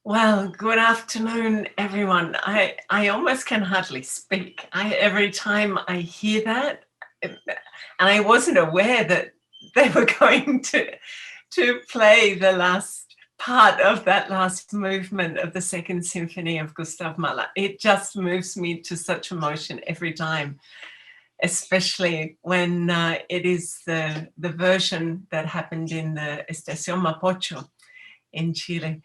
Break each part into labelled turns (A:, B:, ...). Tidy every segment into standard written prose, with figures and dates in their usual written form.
A: Well, good afternoon, everyone. I almost can hardly speak. Every time I hear that, and I wasn't aware that they were going to play the last part of that last movement of the Second Symphony of Gustav Mahler. It just moves me to such emotion every time, especially when it is the version that happened in the Estación Mapocho in Chile.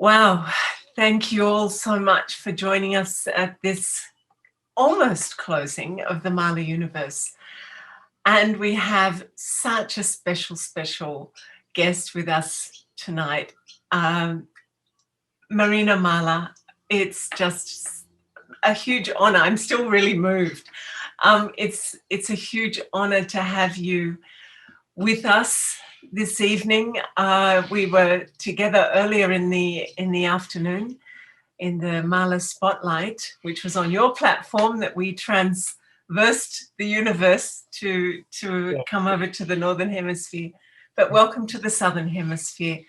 A: Wow, thank you all so much for joining us at this almost closing of the Mahler universe. And we have such a special guest with us tonight, Marina Mahler. It's just a huge honor. I'm still really moved. It's a huge honor to have you with us this evening. We were together earlier in the afternoon in the Mahler Spotlight, which was on your platform that we transversed the universe to come over to the Northern Hemisphere. But welcome to the Southern Hemisphere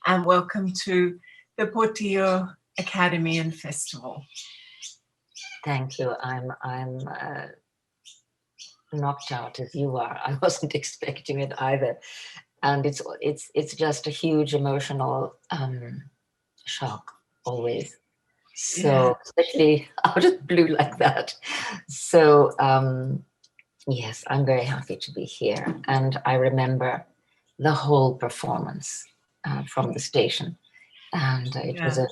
A: and welcome to the Portillo Academy and Festival.
B: Thank you. I'm knocked out as you are. I wasn't expecting it either, and it's just a huge emotional shock always. So especially out of the blue like that. So yes, I'm very happy to be here, and I remember the whole performance from the station, and it was an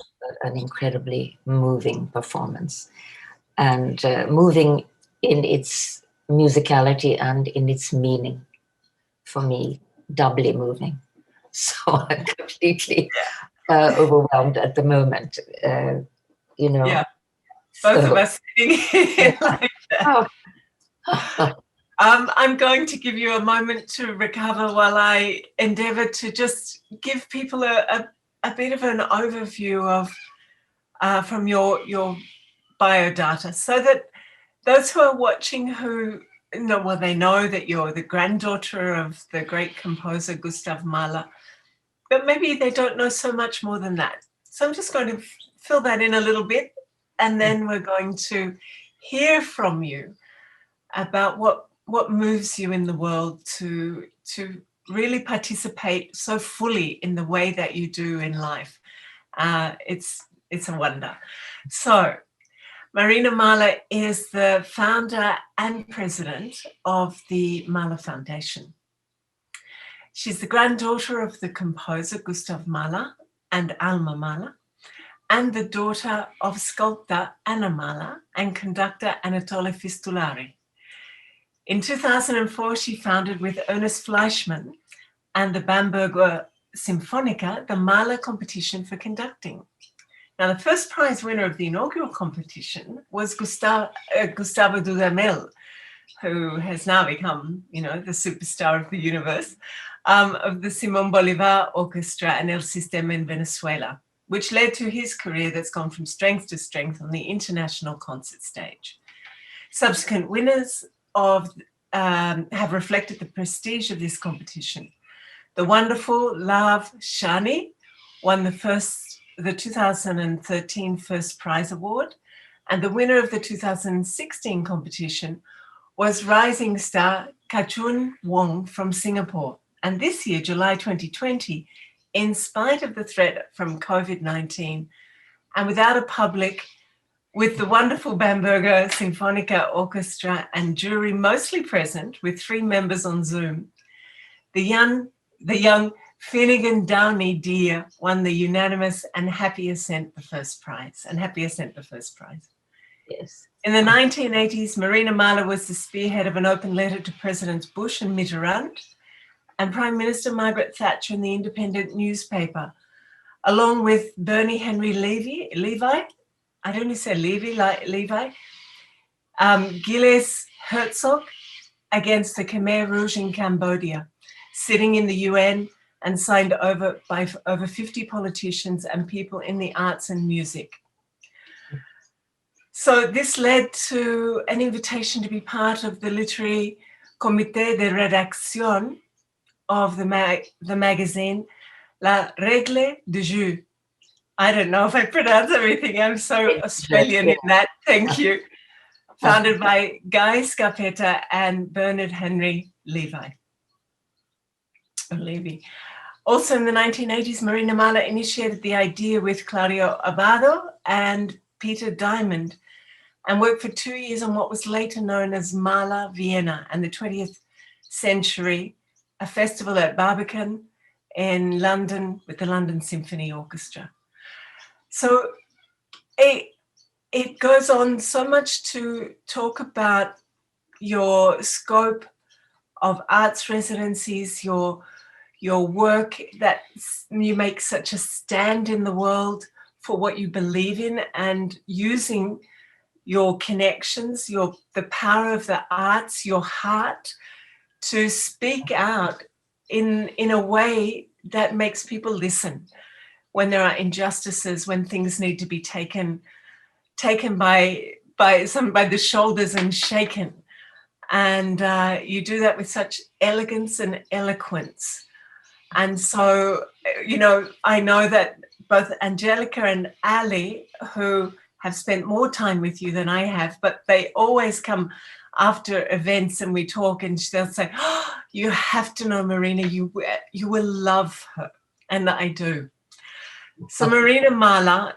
B: incredibly moving performance, and moving in its musicality and in its meaning, for me, doubly moving. So I'm completely overwhelmed at the moment, you know.
A: Yeah, both of us sitting here like that. I'm going to give you a moment to recover while I endeavor to just give people a bit of an overview of from your biodata, so that those who are watching who know, well, they know that you're the granddaughter of the great composer Gustav Mahler, but maybe they don't know so much more than that. So I'm just going to fill that in a little bit, and then we're going to hear from you about what moves you in the world to really participate so fully in the way that you do in life. It's a wonder. So Marina Mahler is the founder and president of the Mahler Foundation. She's the granddaughter of the composer Gustav Mahler and Alma Mahler, and the daughter of sculptor Anna Mahler and conductor Anatole Fistulari. In 2004, she founded with Ernest Fleischmann and the Bamberger Symphonica the Mahler competition for conducting. Now, the first prize winner of the inaugural competition was Gustavo Dudamel, who has now become, the superstar of the universe, of the Simón Bolívar Orchestra and El Sistema in Venezuela, which led to his career that's gone from strength to strength on the international concert stage. Subsequent winners have reflected the prestige of this competition. The wonderful Lav Shani won the 2013 First Prize Award, and the winner of the 2016 competition was rising star Kachun Wong from Singapore. And this year, July 2020, in spite of the threat from COVID-19 and without a public, with the wonderful Bamberger Sinfonica Orchestra and jury mostly present with 3 members on Zoom, the young Finnegan Downey Deer won the unanimous and Happy Ascent the first prize.
B: Yes.
A: In the 1980s, Marina Mahler was the spearhead of an open letter to Presidents Bush and Mitterrand and Prime Minister Margaret Thatcher in the Independent newspaper, along with Bernie Henry Levi, Gilles Herzog against the Khmer Rouge in Cambodia, sitting in the UN and signed by over 50 politicians and people in the arts and music. So this led to an invitation to be part of the literary comité de rédaction of the magazine La Règle du Jeu, I don't know if I pronounce everything. I'm so Australian in that. Thank you. Founded by Guy Scarpetta and Bernard Henry Levy. Also in the 1980s, Marina Mahler initiated the idea with Claudio Abbado and Peter Diamond and worked for 2 years on what was later known as Mahler Vienna and the 20th Century, a festival at Barbican in London with the London Symphony Orchestra. So it goes on so much to talk about your scope of arts residencies, your work, that you make such a stand in the world for what you believe in, and using your connections, the power of the arts, your heart, to speak out in a way that makes people listen when there are injustices, when things need to be taken by the shoulders and shaken. And you do that with such elegance and eloquence. And so, I know that both Angelica and Ali, who have spent more time with you than I have, but they always come after events and we talk, and they'll say, oh, you have to know Marina, you will love her. And I do. So Marina Mahler,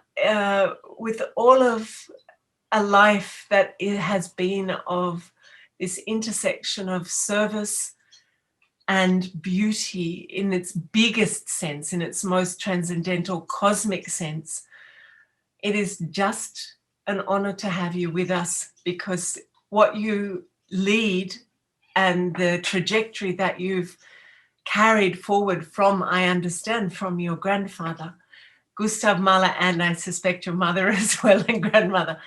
A: with all of a life that it has been of this intersection of service and beauty in its biggest sense, in its most transcendental cosmic sense, it is just an honor to have you with us, because what you lead and the trajectory that you've carried forward from, I understand, from your grandfather, Gustav Mahler, and I suspect your mother as well and grandmother,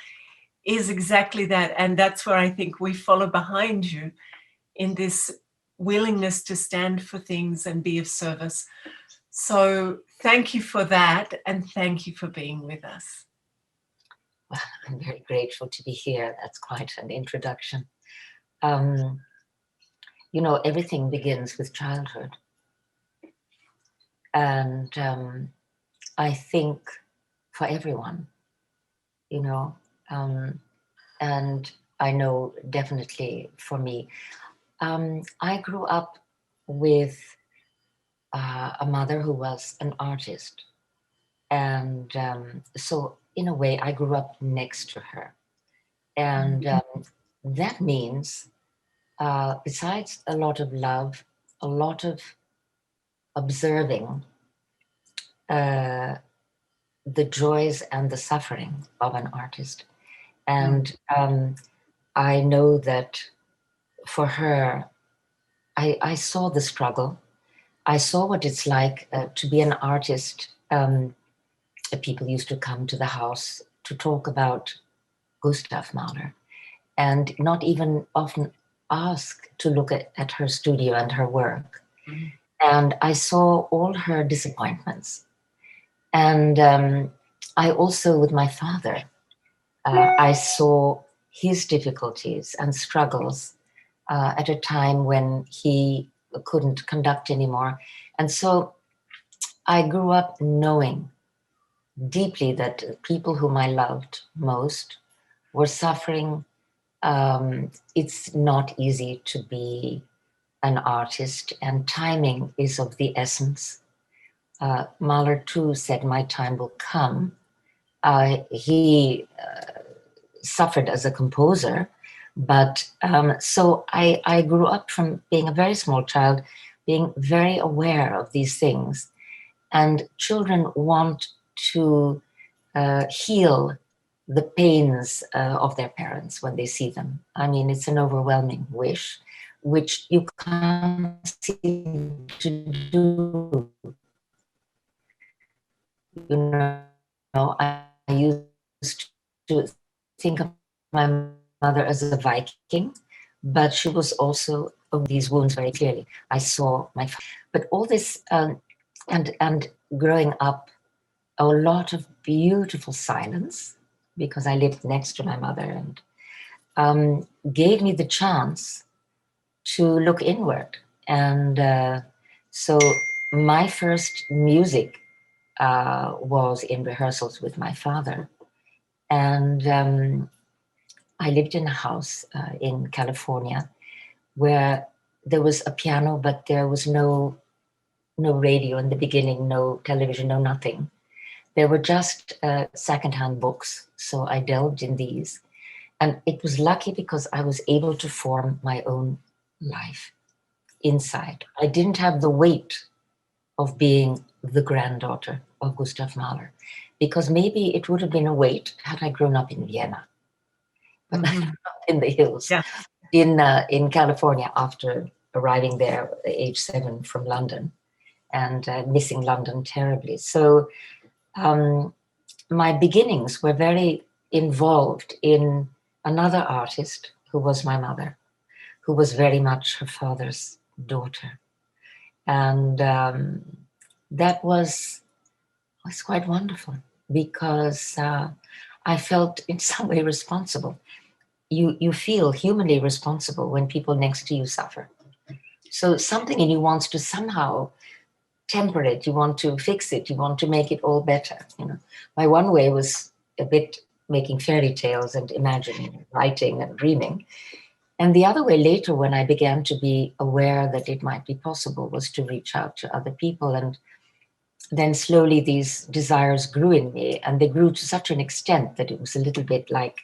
A: is exactly that. And that's where I think we follow behind you in this willingness to stand for things and be of service. So thank you for that, and thank you for being with us.
B: Well, I'm very grateful to be here. That's quite an introduction. Everything begins with childhood. And I think for everyone, and I know definitely for me, I grew up with a mother who was an artist. And so in a way, I grew up next to her. And that means, besides a lot of love, a lot of observing the joys and the suffering of an artist. And I know that for her, I saw the struggle. I saw what it's like to be an artist. People used to come to the house to talk about Gustav Mahler and not even often ask to look at her studio and her work. Mm-hmm. And I saw all her disappointments. And I also, with my father, I saw his difficulties and struggles at a time when he couldn't conduct anymore. And so I grew up knowing deeply that people whom I loved most were suffering. It's not easy to be an artist, and timing is of the essence. Mahler too said, my time will come. He suffered as a composer, but so I grew up from being a very small child, being very aware of these things. And children want to heal the pains of their parents when they see them. I mean, it's an overwhelming wish, which you can't seem to do. I used to think of my mother as a Viking, but she was also of these wounds very clearly. I saw but all this, and growing up, a lot of beautiful silence, because I lived next to my mother, and gave me the chance to look inward. And so my first music was in rehearsals with my father. And I lived in a house in California where there was a piano, but there was no radio in the beginning, no television, no nothing. There were just secondhand books. So I delved in these. And it was lucky because I was able to form my own life inside. I didn't have the weight of being the granddaughter of Gustav Mahler, because maybe it would have been a weight had I grown up in Vienna, but not in the hills,
A: Yeah.
B: in California after arriving there at age 7 from London and missing London terribly. So my beginnings were very involved in another artist who was my mother, who was very much her father's daughter. And that was quite wonderful because I felt in some way responsible. You feel humanly responsible when people next to you suffer. So something in you wants to somehow temper it, you want to fix it, you want to make it all better. My one way was a bit making fairy tales and imagining, writing and dreaming. And the other way later, when I began to be aware that it might be possible, was to reach out to other people. And then slowly these desires grew in me, and they grew to such an extent that it was a little bit like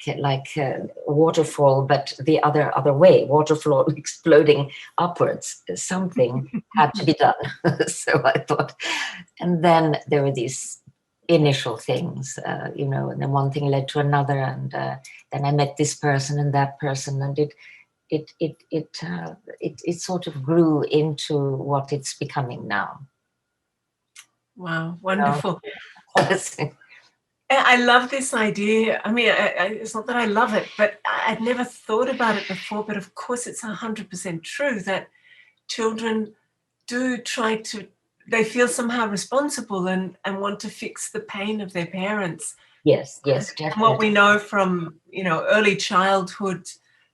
B: a waterfall, but the other way, waterfall exploding upwards. Something had to be done. So I thought, and then there were these initial things, and then one thing led to another, and then I met this person and that person, and it sort of grew into what it's becoming now.
A: Wow, wonderful. I love this idea. I mean, it's not that I love it, but I'd never thought about it before. But of course, it's 100% true that children do they feel somehow responsible and want to fix the pain of their parents.
B: Yes, definitely.
A: And what we know from, early childhood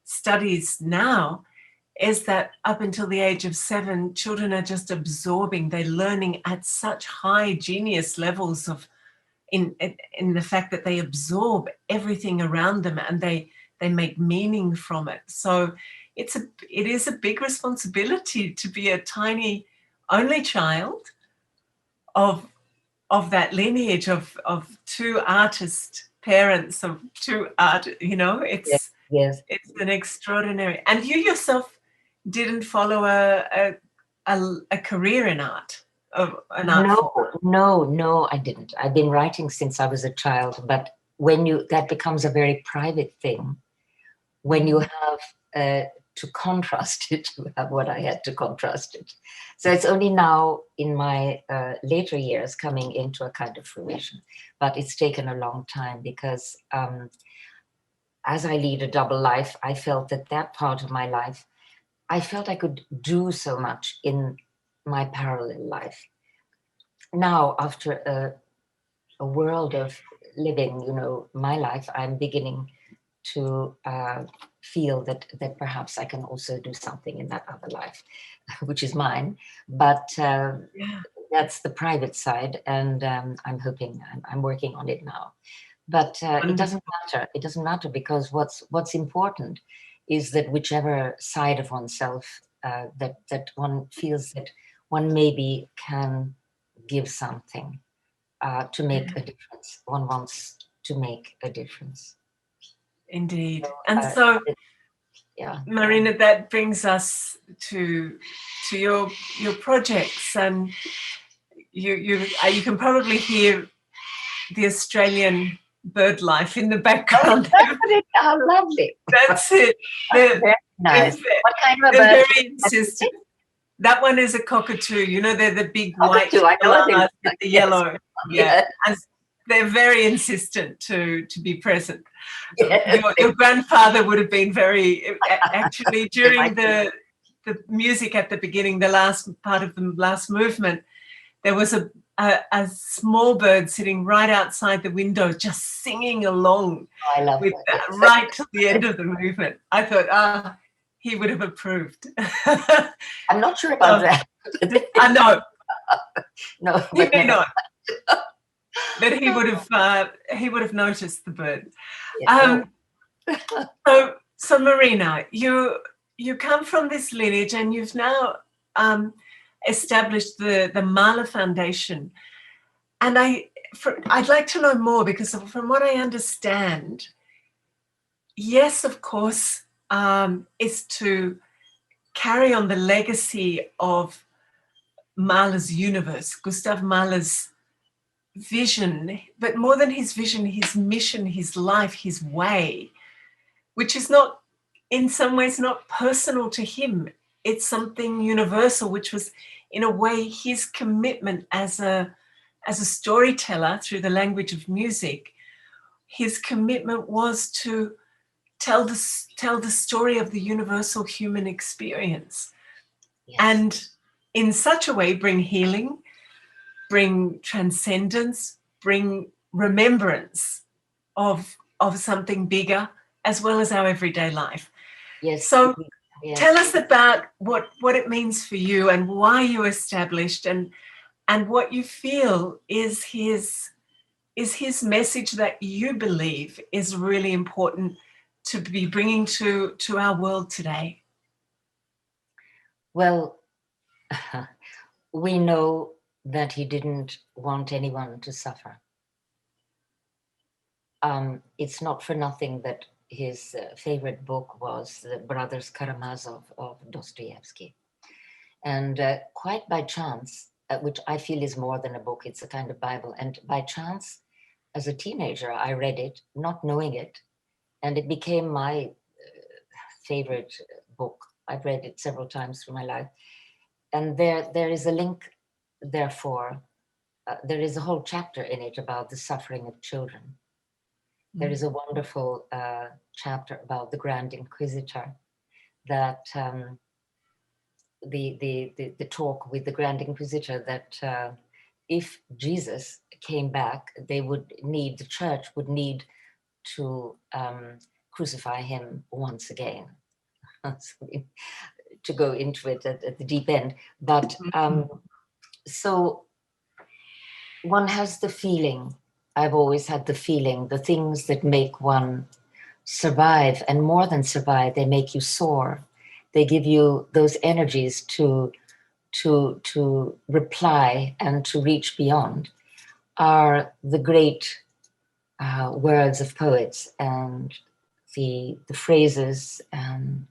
A: studies now is that up until the age of 7, children are just absorbing. They're learning at such high genius levels in the fact that they absorb everything around them and they make meaning from it. So it is a big responsibility to be a tiny only child of that lineage of 2 artist parents, of 2 art. It's an extraordinary. And you yourself didn't follow a career in art.
B: No, I didn't. I've been writing since I was a child, but that becomes a very private thing. When you have to contrast it with what I had to contrast it. So it's only now in my later years coming into a kind of fruition, but it's taken a long time because as I lead a double life, I felt that part of my life, I felt I could do so much in my parallel life. Now, after a world of living, my life, I'm beginning to feel that perhaps I can also do something in that other life, which is mine. But that's the private side, and I'm hoping I'm working on it now. But it doesn't matter. It doesn't matter because what's important is that whichever side of oneself that one feels that one maybe can give something to make a difference. One wants to make a difference.
A: Indeed. And so, Marina, that brings us to your projects, and you can probably hear the Australian bird life in the background.
B: How lovely.
A: That's it.
B: Very nice. What kind of a bird?
A: They're very insistent. That one is a cockatoo. They're the big white with the yellow. Yeah. And they're very insistent to be present. Yes. Your grandfather would have been very, actually, during the music at the beginning, the last part of the last movement, there was a small bird sitting right outside the window just singing along.
B: I love
A: with that right to the end of the movement. I thought, he would have approved.
B: I'm not sure about that.
A: I know.
B: No,
A: You
B: but
A: may
B: never.
A: not. But he would have noticed the bird.
B: Yeah,
A: So Marina, you come from this lineage, and you've now established the Mahler Foundation. And I'd like to know more, because from what I understand, yes, of course, is to carry on the legacy of Mahler's universe, Gustav Mahler's vision, but more than his vision, his mission, his life, his way, which is not, in some ways, not personal to him. It's something universal, which was, in a way, his commitment as a storyteller through the language of music. His commitment was to tell the story of the universal human experience.
B: yes.
A: And in such a way bring healing, bring transcendence, bring remembrance of something bigger, as well as our everyday life.
B: Yes.
A: So
B: yes.
A: Tell us about what it means for you, and why you established, and what you feel is his message that you believe is really important to be bringing to our world today.
B: Well, we know that he didn't want anyone to suffer. It's not for nothing that his favorite book was The Brothers Karamazov of Dostoevsky. And quite by chance, which I feel is more than a book, it's a kind of Bible. And by chance, as a teenager, I read it, not knowing it. And it became my favorite book. I've read it several times through my life. And there is a link, therefore, there is a whole chapter in it about the suffering of children. There is a wonderful chapter about the Grand Inquisitor, that the talk with the Grand Inquisitor, that if Jesus came back, the church would need to crucify him once again. To go into it at the deep end. But so one has the feeling, I've always had the feeling, the things that make one survive, and more than survive, they make you soar. They give you those energies to reply and to reach beyond, are the great words of poets and the phrases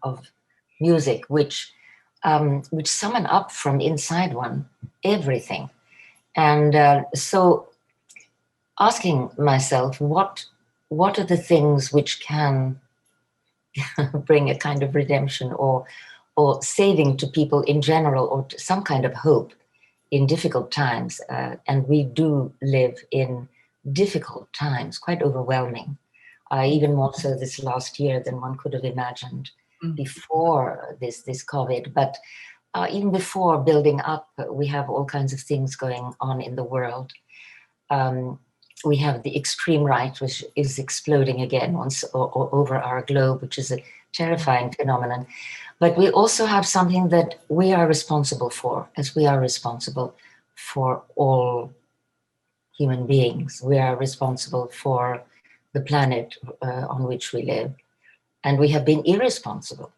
B: of music, which summon up from inside one everything. And so asking myself, what are the things which can bring a kind of redemption or saving to people in general, or some kind of hope in difficult times. And we do live in difficult times, quite overwhelming, even more so this last year than one could have imagined before this COVID. But even before building up, we have all kinds of things going on in the world. We have the extreme right, which is exploding again over our globe, which is a terrifying phenomenon. But we also have something that we are responsible for, as we are responsible for all human beings. We are responsible for the planet on which we live, and we have been irresponsible.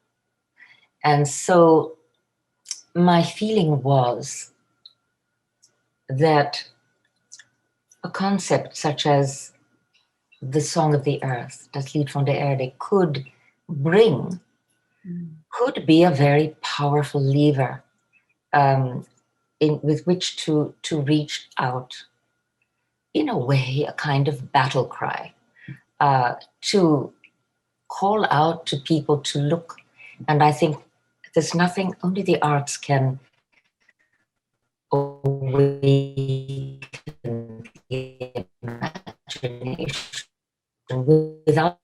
B: And so my feeling was that a concept such as the Song of the Earth, Das Lied von der Erde, could be a very powerful lever with which to reach out, in a way, a kind of battle cry, to call out to people to look. And I think there's nothing, only the arts can awaken the imagination. Without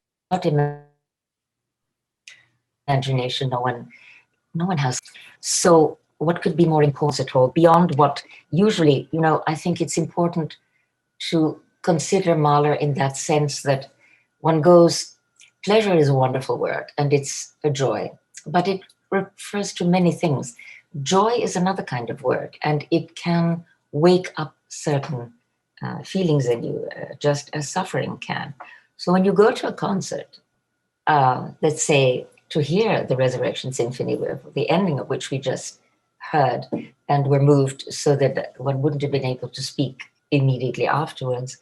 B: imagination, no one has. So what could be more important at all, beyond what usually, I think it's important to consider Mahler in that sense that one goes, pleasure is a wonderful word and it's a joy, but it refers to many things. Joy is another kind of word, and it can wake up certain feelings in you, just as suffering can. So when you go to a concert, let's say to hear the Resurrection Symphony, the ending of which we just heard, and were moved so that one wouldn't have been able to speak immediately afterwards.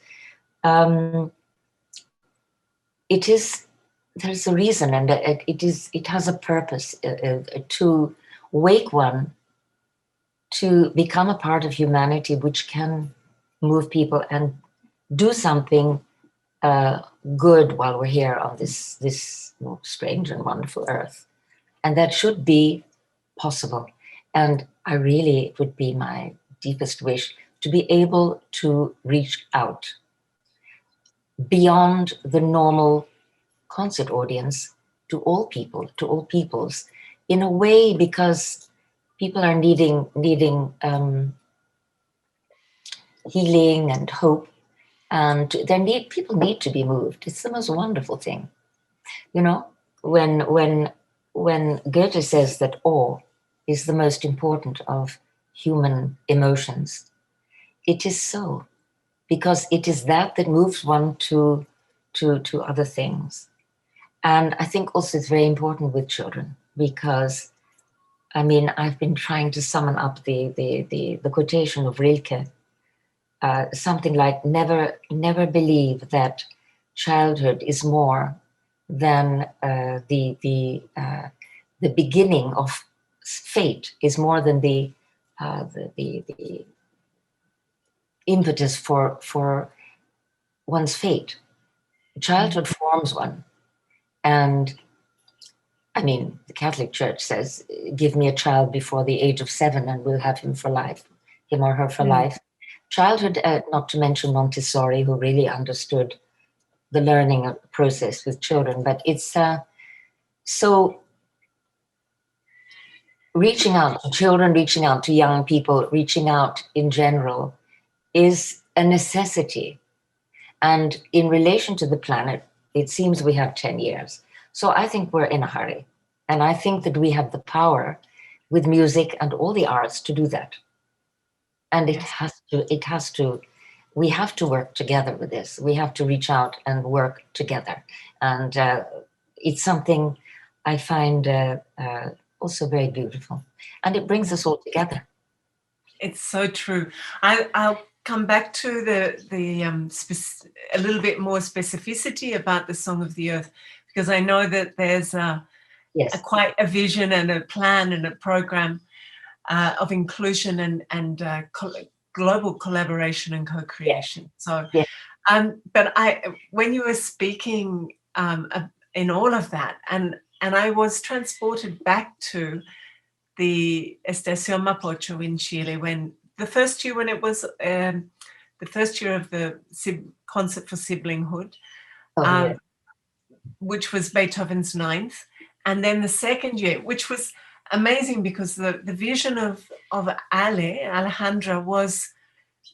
B: It is, there's a reason, and it has a purpose to wake one to become a part of humanity, which can move people and do something good while we're here on this strange and wonderful earth. And that should be possible. And I really, it would be my deepest wish to be able to reach out beyond the normal concert audience to all people, to all peoples, in a way, because people are needing healing and hope, and people need to be moved. It's the most wonderful thing, you know. When Goethe says that awe is the most important of human emotions, it is so, because it is that moves one to other things. And I think also it's very important with children, because I mean, I've been trying to summon up the quotation of Rilke, something like, never believe that childhood is more than the beginning of fate, is more than the impetus for one's fate. Childhood forms one. And I mean, the Catholic Church says, give me a child before the age of 7 and we'll have him for life, him or her for life. Childhood, not to mention Montessori, who really understood the learning process with children. But it's so reaching out to children, reaching out to young people, reaching out in general is a necessity. And in relation to the planet, it seems we have 10 years. So I think we're in a hurry. And I think that we have the power with music and all the arts to do that. And it has to, we have to work together with this. We have to reach out and work together. And it's something I find also very beautiful. And it brings us all together.
A: It's so true. I'll come back to a little bit more specificity about the Song of the Earth, because I know that there's quite a vision and a plan and a program of inclusion and global collaboration and co-creation. So, but when you were speaking in all of that, and I was transported back to the Estación Mapocho in Chile, when the first year when it was the first year of the concert for siblinghood, which was Beethoven's Ninth, and then the second year, which was amazing, because the vision of Alejandra was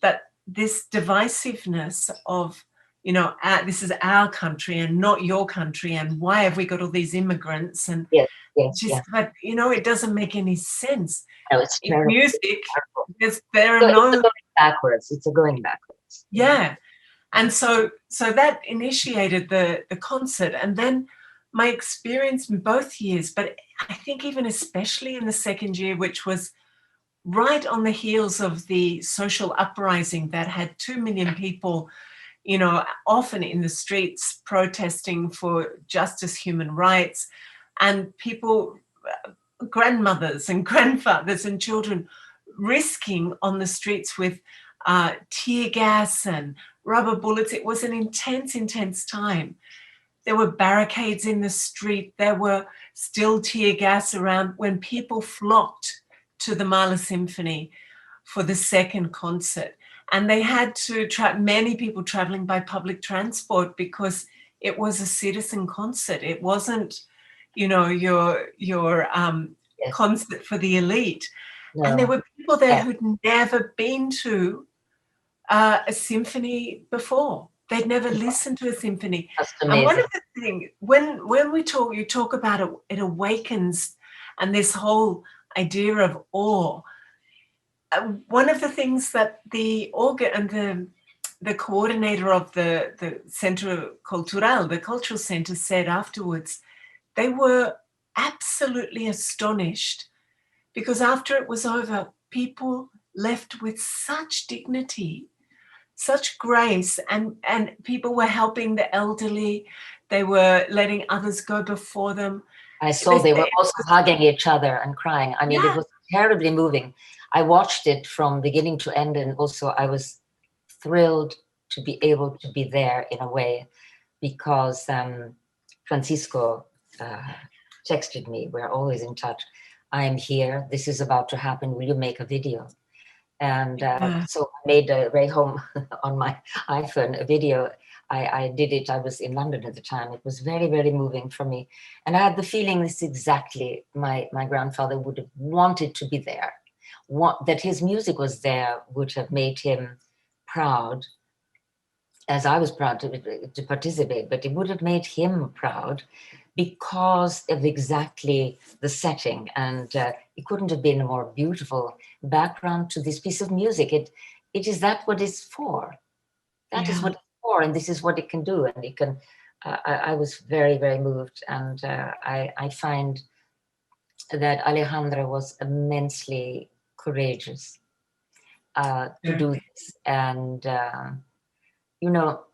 A: that this divisiveness of, you know, this is our country and not your country, and why have we got all these immigrants? And but you know, it doesn't make any sense.
B: No, it's terrible.
A: In music, there are no,
B: it's going backwards. It's going backwards.
A: Yeah. And so that initiated the concert. And then my experience in both years, but I think even especially in the second year, which was right on the heels of the social uprising that had 2 million people, you know, often in the streets protesting for justice, human rights, and people, grandmothers and grandfathers and children, risking on the streets with tear gas and rubber bullets. It was an intense time. There were barricades in the street. There were still tear gas around when people flocked to the Mahler Symphony for the second concert. And they had to many people traveling by public transport, because it was a citizen concert. It wasn't, you know, your concert for the elite. No. And there were people there who'd never been to a symphony before. They'd never listened to a symphony. And one of the things, when you talk about it awakens, and this whole idea of awe, one of the things that the coordinator of the Centro Cultural, the cultural center, said afterwards, they were absolutely astonished, because after it was over, people left with such dignity, such grace, and people were helping the elderly. They were letting others go before them.
B: I saw they were also hugging each other and crying. I mean,
A: Yeah.
B: It was terribly moving. I watched it from beginning to end, and also I was thrilled to be able to be there in a way, because Francisco texted me. We're always in touch. I am here. This is about to happen. Will you make a video? And so I made a way home on my iPhone a video. I did it. I was in London at the time. It was very, very moving for me. And I had the feeling this exactly my grandfather would have wanted to be there. That his music was there would have made him proud, as I was proud to participate, but it would have made him proud because of exactly the setting. And it couldn't have been a more beautiful background to this piece of music. It is that what it's for. That is what it's for, and this is what it can do. And it can. I was very, very moved, and I find that Alejandra was immensely courageous to do this. And you know,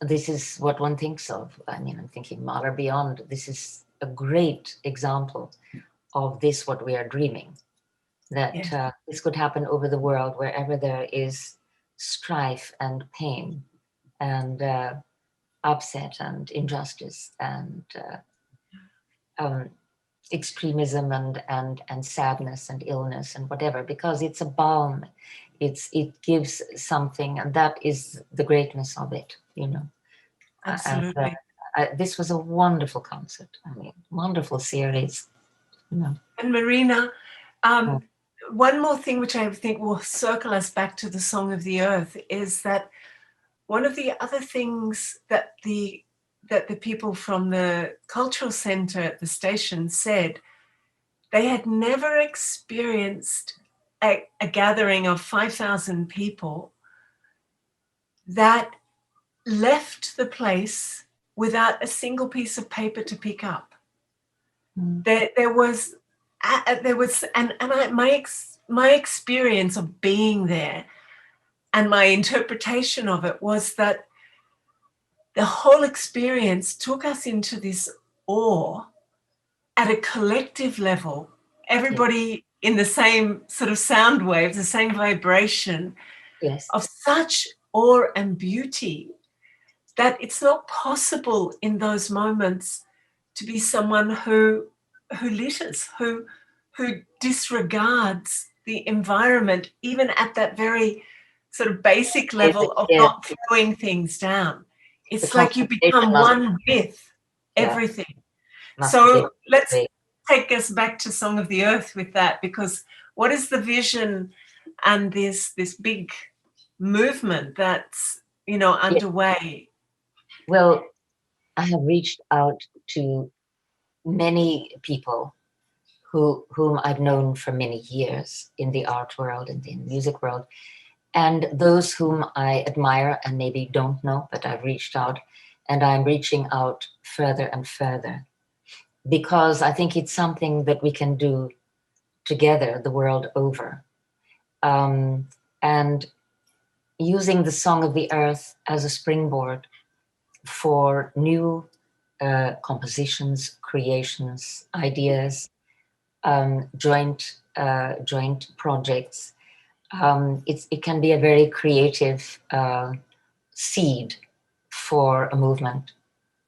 B: this is what one thinks of. I mean, I'm thinking Mahler Beyond. This is a great example of this, what we are dreaming, that this could happen over the world, wherever there is strife and pain and upset and injustice and extremism and sadness and illness and whatever, because it's a balm. It gives something, and that is the greatness of it, you know.
A: Absolutely.
B: This was a wonderful concert. I mean, wonderful series. You know.
A: And Marina, one more thing which I think will circle us back to the Song of the Earth is that one of the other things that the people from the cultural center at the station said, they had never experienced a gathering of 5,000 people that left the place without a single piece of paper to pick up. There was, and my experience of being there and my interpretation of it was that the whole experience took us into this awe at a collective level, everybody in the same sort of sound waves, the same vibration, of such awe and beauty that it's not possible in those moments to be someone who litters, who disregards the environment, even at that very sort of basic level of not throwing things down. It's like you become one with everything. So let's take us back to Song of the Earth with that, because what is the vision and this big movement that's, you know, underway?
B: Well, I have reached out to many people whom I've known for many years in the art world and the music world, and those whom I admire and maybe don't know, but I've reached out, and I'm reaching out further and further, because I think it's something that we can do together the world over. And using the Song of the Earth as a springboard for new compositions, creations, ideas, joint projects. It can be a very creative seed for a movement,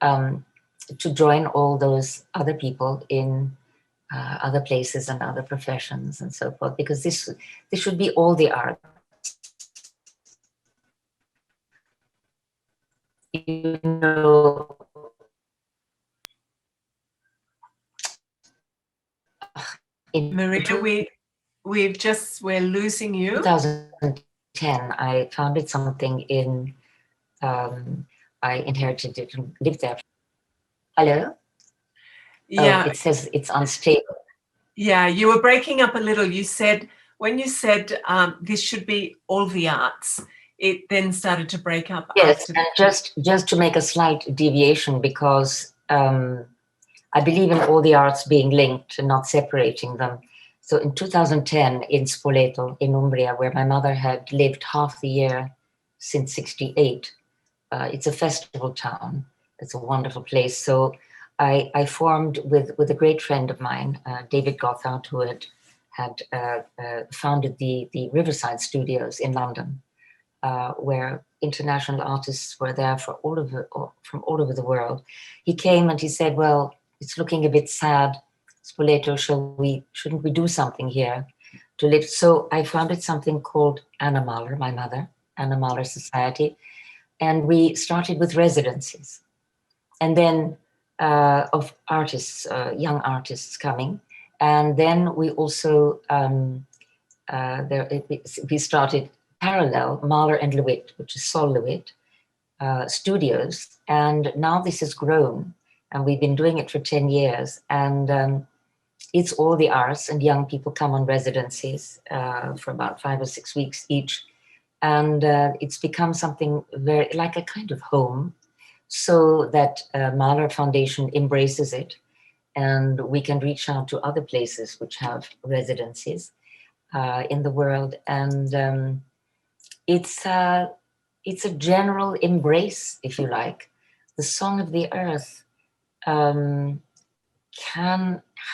B: to join all those other people in other places and other professions and so forth, because this should be all the arts. You know,
A: Marina, we're losing you.
B: 2010, I founded something in, I inherited it and lived there. Hello?
A: Yeah.
B: Oh, it says it's unstable.
A: Yeah, you were breaking up a little. You said when you said this should be all the arts, it then started to break up.
B: Yes,
A: After
B: and just to make a slight deviation, because I believe in all the arts being linked and not separating them. So in 2010 in Spoleto, in Umbria, where my mother had lived half the year since 68, it's a festival town. It's a wonderful place. So I formed with a great friend of mine, David Gothard, who had founded the Riverside Studios in London, where international artists were there from all over the world. He came and he said, "Well, it's looking a bit sad, Spoleto. Shouldn't we do something here to live?" So I founded something called Anna Mahler, my mother, Anna Mahler Society, and we started with residencies, and then of artists, young artists coming, and then we also we started parallel Mahler and Lewitt, which is Sol Lewitt studios, and now this has grown, and we've been doing it for 10 years, and it's all the arts, and young people come on residencies for about 5 or 6 weeks each, and it's become something very like a kind of home, so that Mahler Foundation embraces it, and we can reach out to other places which have residencies in the world, and it's a general embrace, if you like. The Song of the Earth can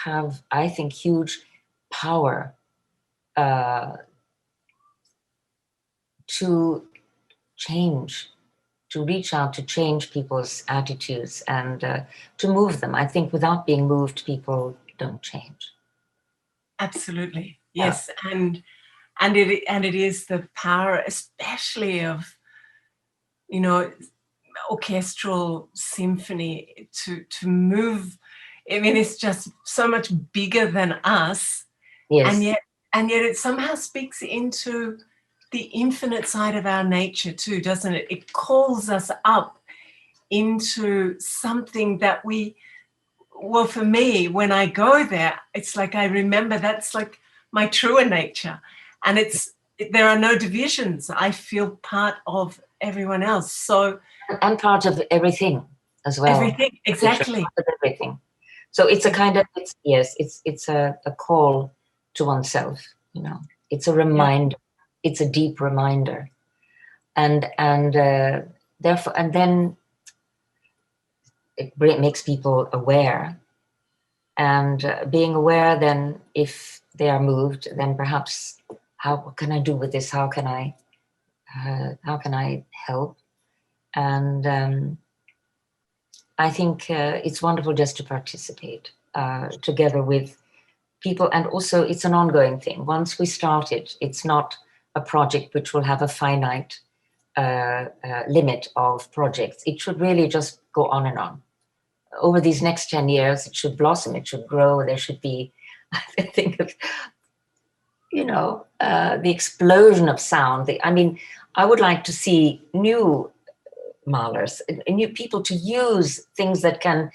B: have, I think, huge power to change, to reach out, to change people's attitudes, and to move them. I think without being moved, people don't change.
A: Absolutely, yes, and it is the power, especially of, you know, orchestral symphony to move. I mean, it's just so much bigger than us,
B: Yes.
A: and yet it somehow speaks into the infinite side of our nature too, doesn't it? It calls us up into something that well, for me, when I go there, it's like I remember that's like my truer nature, and there are no divisions. I feel part of everyone else. So,
B: and part of everything as well.
A: Everything, exactly.
B: Part of everything. So it's a kind of, it's a call to oneself, you know. It's a reminder. Yeah. It's a deep reminder, and therefore, and then it makes people aware, and being aware. Then, if they are moved, then perhaps, what can I do with this? How can I help? And I think it's wonderful just to participate together with people, and also it's an ongoing thing. Once we start it, it's not a project which will have a finite limit of projects. It should really just go on and on. Over these next 10 years, it should blossom, it should grow. There should be, I think, of, you know, the explosion of sound. I mean, I would like to see new Mahlers, new people to use things that can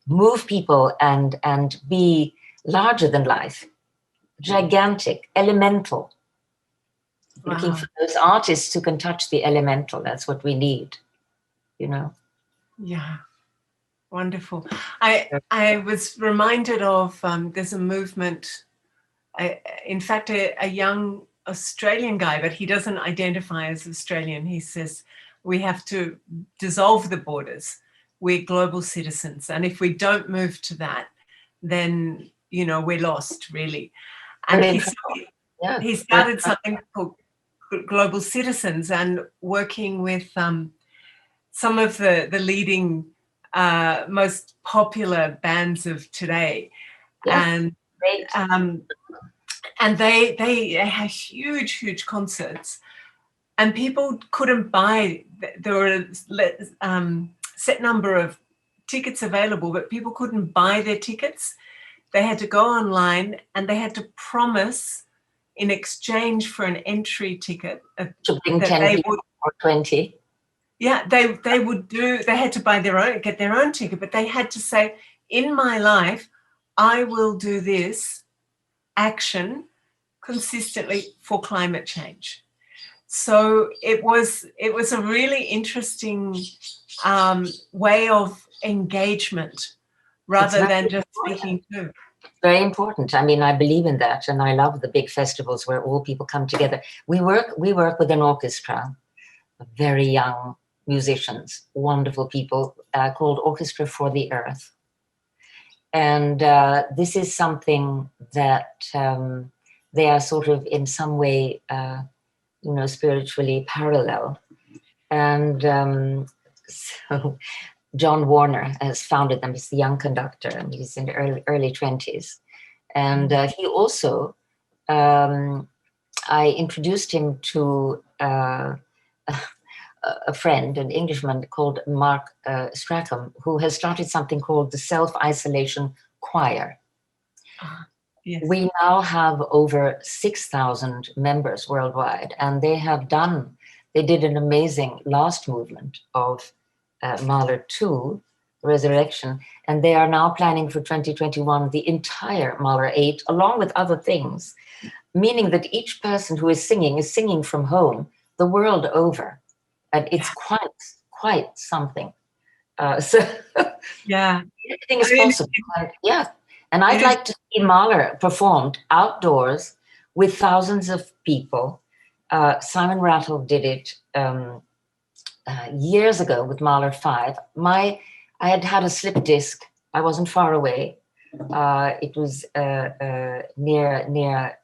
B: move people and be larger than life, gigantic, elemental. Wow. Looking for those artists who can touch the elemental. That's what we need, you know.
A: Yeah, wonderful. I was reminded of there's a movement. In fact, a young Australian guy, but he doesn't identify as Australian. He says we have to dissolve the borders. We're global citizens, and if we don't move to that, then, you know, we're lost, really. And he started something called Global Citizens, and working with some of the leading, most popular bands of today, and they had huge concerts, and people couldn't buy. There were a set number of tickets available, but people couldn't buy their tickets. They had to go online, and they had to promise, in exchange for an entry ticket,
B: to bring 10 people or 20.
A: Yeah, they had to get their own ticket, but they had to say, in my life, I will do this action consistently for climate change. So it was a really interesting way of engagement rather than just speaking to.
B: Very important. I mean, I believe in that, and I love the big festivals where all people come together. We work with an orchestra, very young musicians, wonderful people, called Orchestra for the Earth. And this is something that they are sort of in some way, spiritually parallel. And so John Warner has founded them. He's the young conductor, and he's in the early 20s. And he also, I introduced him to a friend, an Englishman called Mark Strachan, who has started something called the Self-Isolation Choir.
A: Yes.
B: We now have over 6,000 members worldwide, and they did an amazing last movement of Mahler 2, Resurrection, and they are now planning for 2021 the entire Mahler 8, along with other things, meaning that each person who is singing from home the world over. And it's quite something. So
A: yeah,
B: everything is possible. Yeah. And I'd like to see Mahler performed outdoors with thousands of people. Simon Rattle did it years ago with Mahler 5. I had a slip disc. I wasn't far away. It was near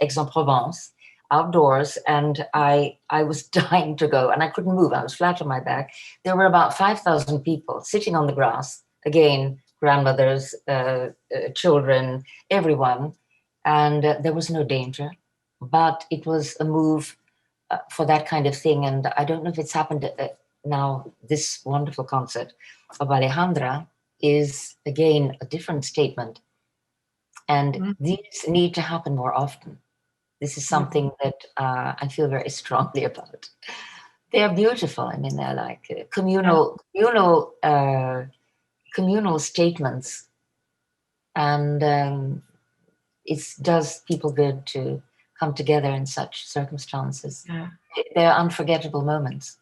B: Aix-en-Provence, outdoors, and I was dying to go, and I couldn't move. I was flat on my back. There were about 5,000 people sitting on the grass, again, grandmothers, children, everyone, and there was no danger, but it was a move for that kind of thing. And I don't know if it's happened now. This wonderful concert of Alejandra is, again, a different statement, and these need to happen more often. This is something that I feel very strongly about. They're beautiful. I mean, they're like communal statements, and it does people good to come together in such circumstances.
A: Yeah.
B: They're unforgettable moments.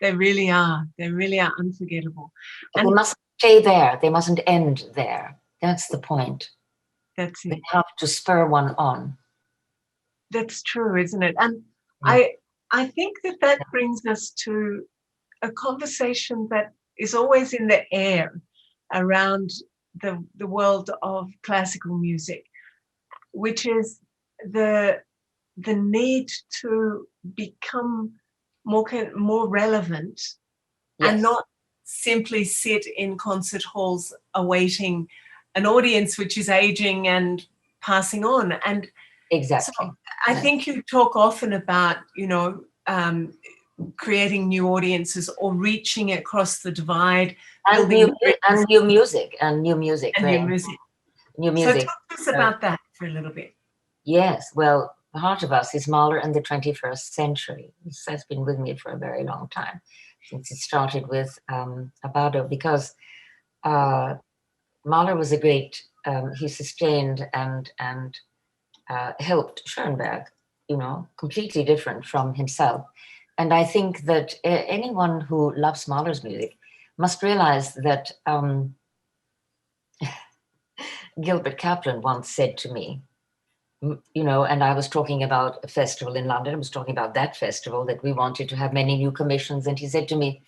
A: They really are. They really are unforgettable.
B: And they mustn't stay there. They mustn't end there. That's the point.
A: That's it.
B: They have to spur one on.
A: That's true, isn't it? And I think that brings us to a conversation that is always in the air around the world of classical music, which is the need to become more relevant and not simply sit in concert halls awaiting an audience which is aging and passing on. And
B: exactly.
A: So I think you talk often about, creating new audiences or reaching across the divide.
B: And new music.
A: New music. So talk to us about that for a little bit.
B: Yes, well, part of us is Mahler and the 21st century. This has been with me for a very long time, since it started with Abado, because Mahler was a great, he sustained and helped Schoenberg, completely different from himself. And I think that anyone who loves Mahler's music must realize that Gilbert Kaplan once said to me, and I was talking about a festival in London. I was talking about that festival that we wanted to have many new commissions. And he said to me,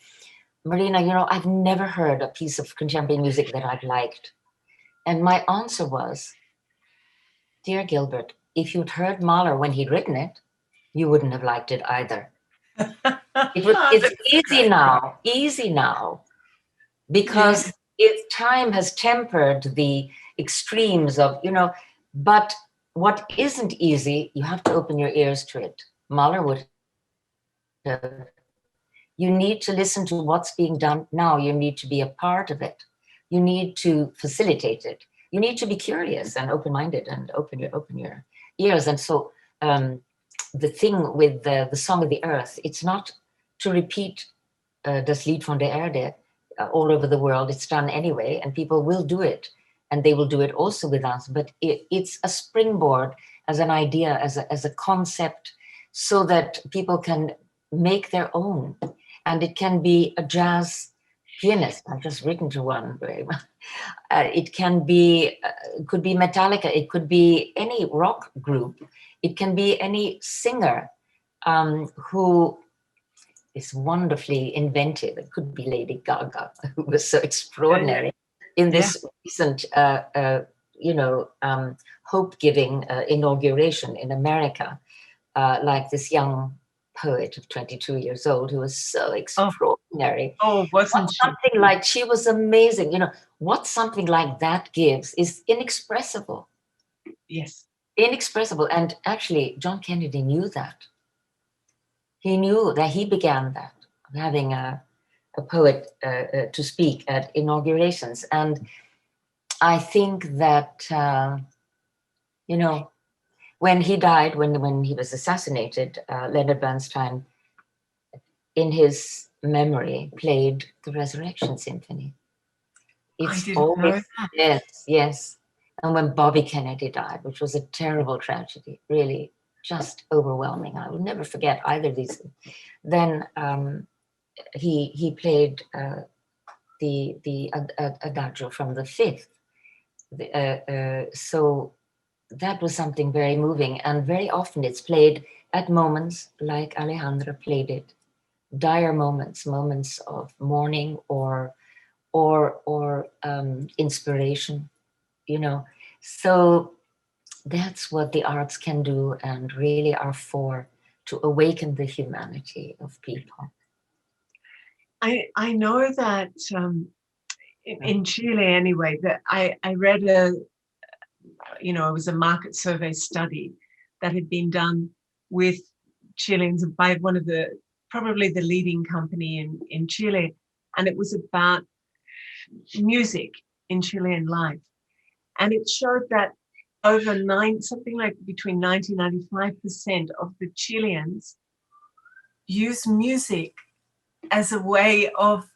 B: Marina, I've never heard a piece of contemporary music that I've liked. And my answer was, dear Gilbert, if you'd heard Mahler when he'd written it, you wouldn't have liked it either. It's easy now, because time has tempered the extremes of, but what isn't easy, you have to open your ears to it. Mahler would have. You need to listen to what's being done now. You need to be a part of it. You need to facilitate it. You need to be curious and open-minded and open your ears. And so the thing with the Song of the Earth, it's not to repeat Das Lied von der Erde all over the world. It's done anyway, and people will do it. and they will do it also with us. But it's a springboard, as an idea, as a concept, so that people can make their own. And it can be a jazz pianist. I've just written to one. It can be, could be Metallica. It could be any rock group. It can be any singer who is wonderfully inventive. It could be Lady Gaga, who was so extraordinary in this recent, hope-giving inauguration in America, like this young poet of 22 years old who was so extraordinary.
A: Oh, wasn't she?
B: Something like, she was amazing. You know, what something like that gives is inexpressible.
A: Yes.
B: Inexpressible. And actually, John Kennedy knew that. He knew that. He began that, having a poet to speak at inaugurations. And I think that, when he died, when he was assassinated, Leonard Bernstein, in his memory, played the Resurrection Symphony.
A: I
B: It's
A: didn't know
B: always,
A: that.
B: yes. And when Bobby Kennedy died, which was a terrible tragedy, really just overwhelming. I will never forget either of these. Then he played the Adagio from the Fifth. So that was something very moving, and very often it's played at moments like Alejandra played it, dire moments of mourning or inspiration, So that's what the arts can do, and really are for, to awaken the humanity of people.
A: I know that in Chile anyway, that I read it was a market survey study that had been done with Chileans by one of probably the leading company in Chile. And it was about music in Chilean life. And it showed that something like between 90 and 95% of the Chileans use music as a way of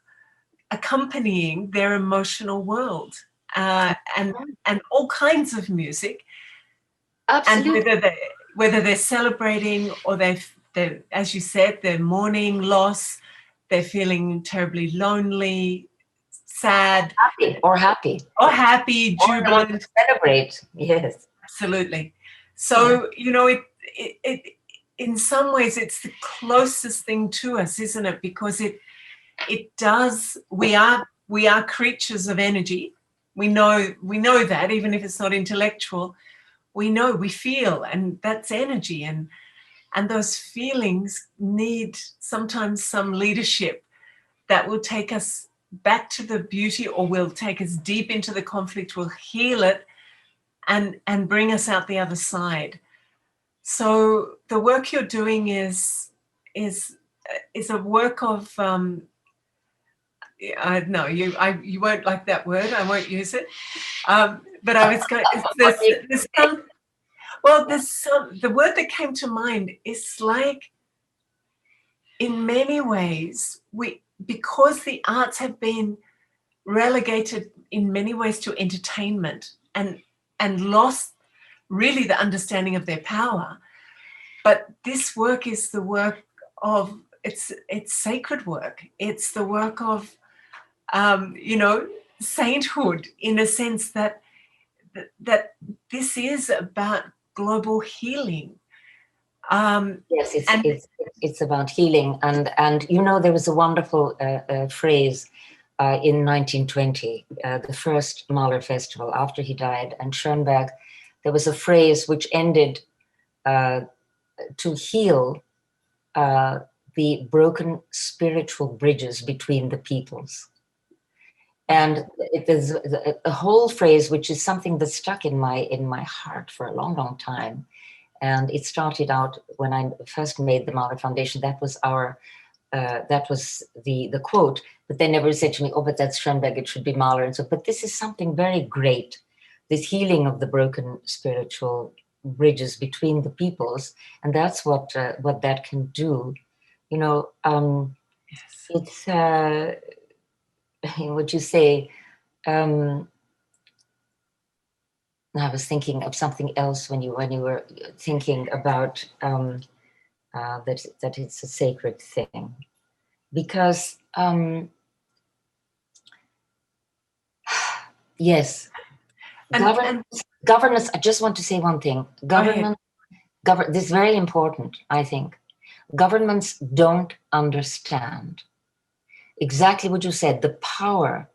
A: accompanying their emotional world, and all kinds of music.
B: Absolutely.
A: And whether they're celebrating or they're, as you said, they're mourning loss, they're feeling terribly lonely, sad,
B: or happy,
A: jubilant,
B: or celebrate. Yes,
A: absolutely. So it in some ways it's the closest thing to us, isn't it? Because it does. We are creatures of energy. We know that, even if it's not intellectual. We know, we feel, and that's energy, and those feelings need sometimes some leadership that will take us back to the beauty, or will take us deep into the conflict, will heal it, and bring us out the other side. So the work you're doing is a work of no, you won't like that word. I won't use it. But I was going. The word that came to mind is like, in many ways, because the arts have been relegated in many ways to entertainment, and lost really the understanding of their power. But this work is the work of, it's sacred work. It's the work of sainthood, in a sense that this is about global healing.
B: Yes, it's about healing, and there was a wonderful phrase in 1920, the first Mahler festival after he died, and Schoenberg. There was a phrase which ended, to heal the broken spiritual bridges between the peoples. And there's a whole phrase which is something that stuck in my heart for a long, long time. And it started out when I first made the Mahler Foundation. That was the quote. But they never said to me, "Oh, but that's Schoenberg, it should be Mahler." And so, but this is something very great, this healing of the broken spiritual bridges between the peoples, and that's what that can do. It's what you say. I was thinking of something else when you were thinking about that it's a sacred thing, because yes,
A: And
B: governance. I just want to say one thing. This is very important, I think. Governments don't understand exactly what you said, the power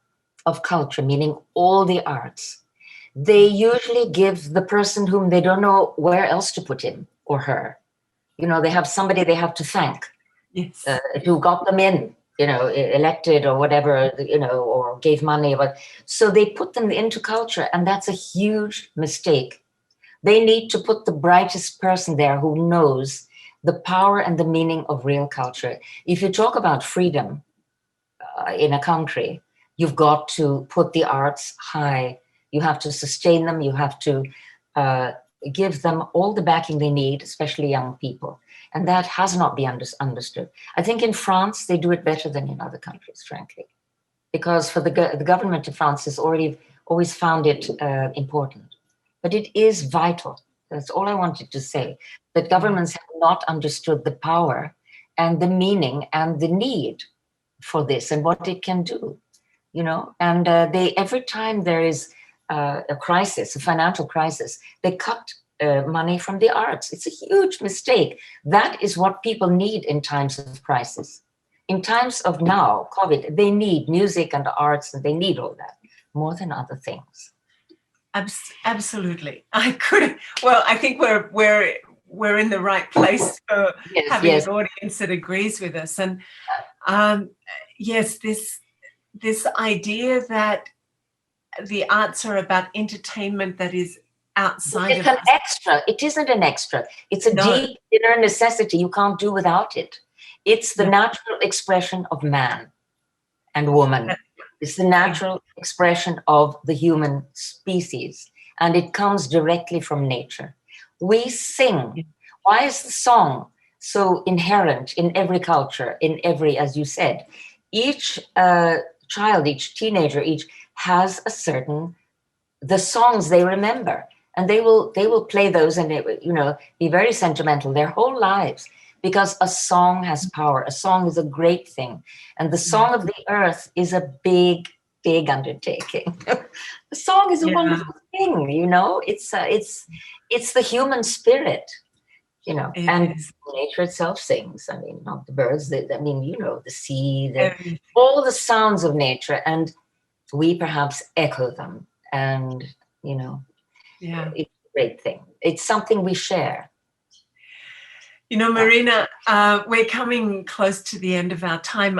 B: of culture, meaning all the arts. They usually give the person whom they don't know where else to put him or her. You know, they have somebody they have to thank,
A: yes,
B: who got them in, you know, elected or whatever, you know, or gave money. But so they put them into culture, and that's a huge mistake. They need to put the brightest person there who knows the power and the meaning of real culture. If you talk about freedom in a country, you've got to put the arts high. You have to sustain them. You have to give them all the backing they need, especially young people. And that has not been understood. I think in France, they do it better than in other countries, frankly, because for the government of France has always found it important. But it is vital. That's all I wanted to say, that governments have not understood the power and the meaning and the need for this and what it can do, you know. And every time there is a crisis, a financial crisis, they cut money from the arts. It's a huge mistake. That is what people need in times of crisis. In times of now, COVID, they need music and arts, and they need all that more than other things.
A: Absolutely. I think we're in the right place for having an audience that agrees with us. And yes, this idea that the arts are about entertainment that is outside
B: it's an extra. It isn't an extra. It's a deep inner necessity. You can't do without it. It's the natural expression of man and woman. It's the natural expression of the human species, and it comes directly from nature. We sing. Why is the song so inherent in every culture, in every, as you said? Each child, each teenager, each has a certain, the songs they remember, and they will play those, and they, you know, be very sentimental their whole lives, because a song has power. A song is a great thing, and the song of the earth is a big undertaking. The song is a wonderful thing, you know. It's the human spirit, you know. And nature itself sings. I mean, not the birds. I mean, you know, the sea, all the sounds of nature, and we perhaps echo them. And you know, it's a great thing. It's something we share.
A: You know, Marina, we're coming close to the end of our time.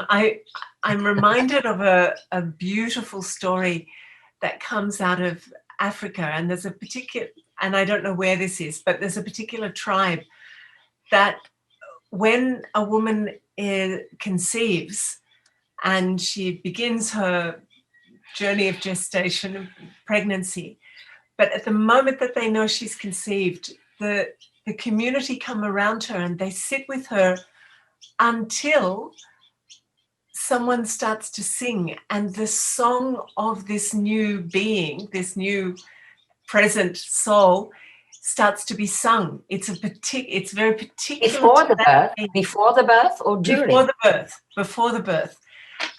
A: I'm reminded of a beautiful story that comes out of Africa, and there's a particular, and I don't know where this is, but there's a particular tribe that when a woman conceives and she begins her journey of gestation, pregnancy, but at the moment that they know she's conceived, the community come around her and they sit with her until someone starts to sing, and the song of this new being, this new present soul, starts to be sung. It's very particular.
B: Before the birth or during?
A: Before the birth.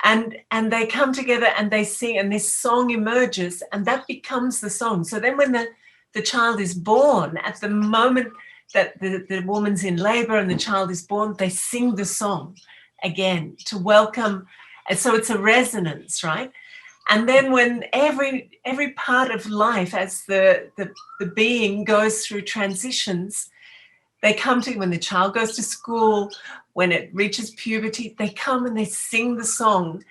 A: And they come together and they sing, and this song emerges, and that becomes the song. So then when the child is born, at the moment that the woman's in labor and the child is born, they sing the song again to welcome. And so it's a resonance, right? And then when every part of life, as the being goes through transitions, they come to, when the child goes to school, when it reaches puberty, they come and they sing the song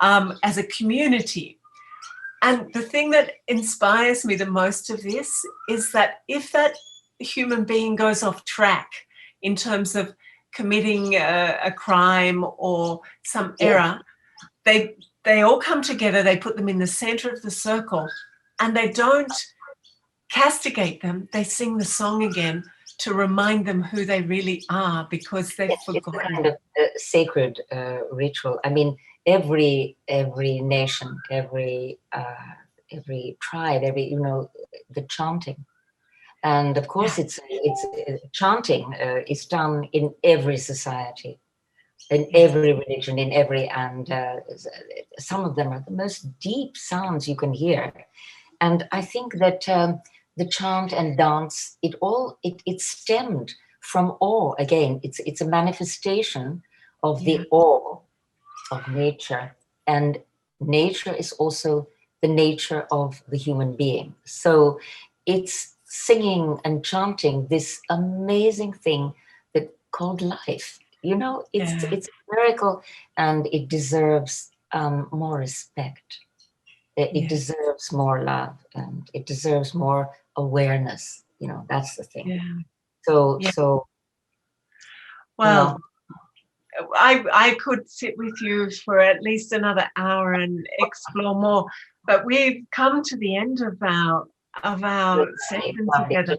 A: as a community. And the thing that inspires me the most of this is that if that human being goes off track in terms of committing a crime or some error, they all come together, they put them in the center of the circle, and they don't castigate them, they sing the song again to remind them who they really are, because they've forgotten.
B: It's a kind of sacred ritual. I mean, every nation, every tribe, the chanting. And of course, it's chanting is done in every society, in every religion, and some of them are the most deep sounds you can hear. And I think that the chant and dance, it stemmed from awe. Again, it's a manifestation of the awe of nature, and nature is also the nature of the human being. So it's singing and chanting this amazing thing that called life. It's a miracle, and it deserves more respect. It deserves more love, and it deserves more awareness. That's the thing. So
A: well, I could sit with you for at least another hour and explore more, but we've come to the end of our session together.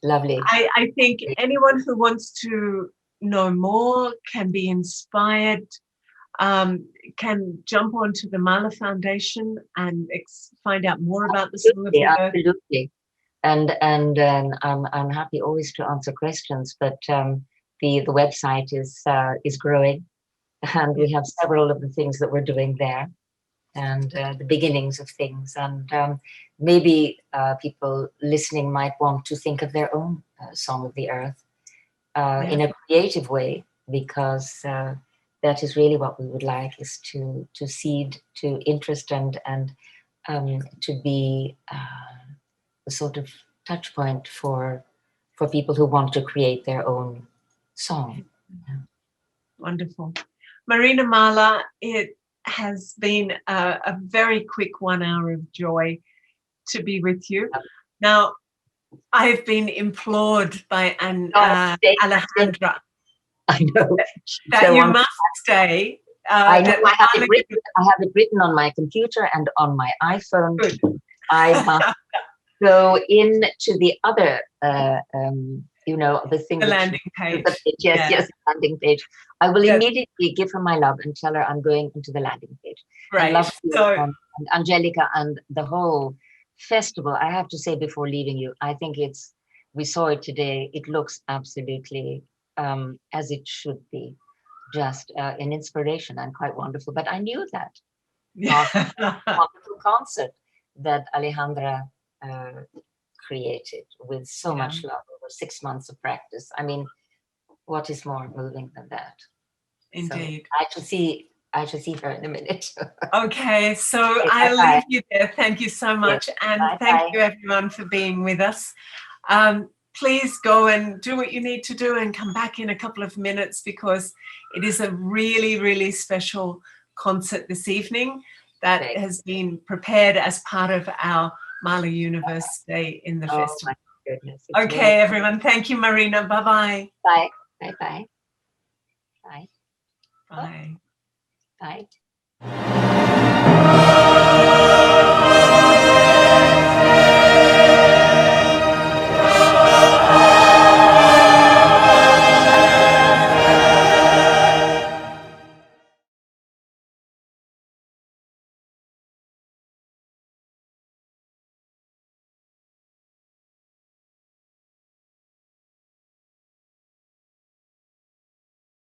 B: Lovely.
A: I think anyone who wants to know more, can be inspired, can jump onto the Mahler Foundation and find out more about the Song of the Earth.
B: Absolutely. And I'm happy always to answer questions, but the website is growing, and we have several of the things that we're doing there, and the beginnings of things. And maybe people listening might want to think of their own Song of the Earth in a creative way, because that is really what we would like, is to seed, to interest, and to be a sort of touch point for people who want to create their own song.
A: Wonderful. Marina Mahler, it has been a very quick 1 hour of joy to be with you. Now, I've been implored by Alejandra.
B: I know.
A: That so you must stay.
B: I know. I have it written on my computer and on my iPhone. Good. I must go into the other, the thing.
A: The landing page.
B: Yes, landing page. I will immediately give her my love and tell her I'm going into the landing page.
A: Right.
B: I love you and Angelica and the whole festival. I have to say before leaving you, I think we saw it today. It looks absolutely as it should be, just an inspiration and quite wonderful. But I knew that after a wonderful concert that Alejandra created with so much love over 6 months of practice. I mean, what is more moving than that?
A: Indeed.
B: So I shall see her in a minute.
A: Okay, so I'll leave you there. Thank you so much. Yes. And thank you everyone for being with us. Please go and do what you need to do and come back in a couple of minutes, because it is a really, really special concert this evening that has been prepared as part of our Mahler Universe Day in the festival.
B: My goodness.
A: Okay, everyone. Thank you, Marina. Bye-bye.
B: Bye. Bye-bye. Bye.
A: Bye.
B: Bye.